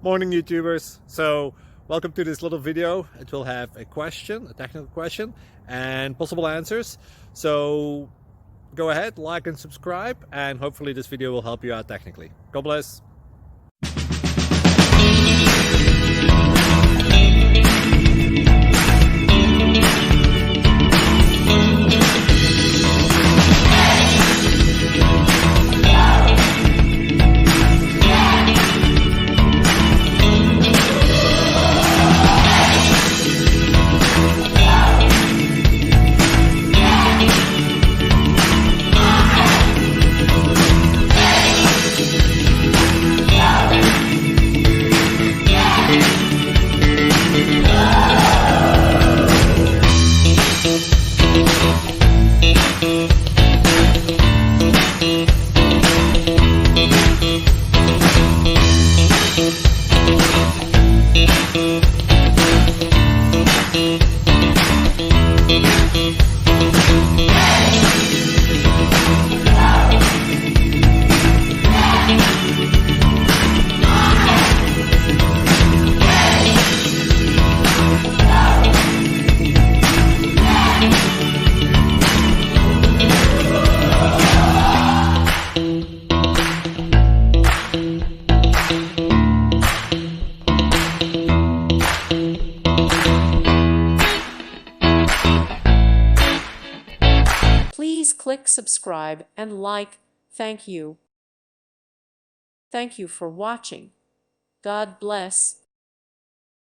Morning YouTubers. So welcome to this little video. It will have a question, a technical question, and possible answers. So go ahead, like and subscribe, and hopefully this video will help you out technically. God bless. Please click subscribe and like. Thank you. Thank you for watching. God bless.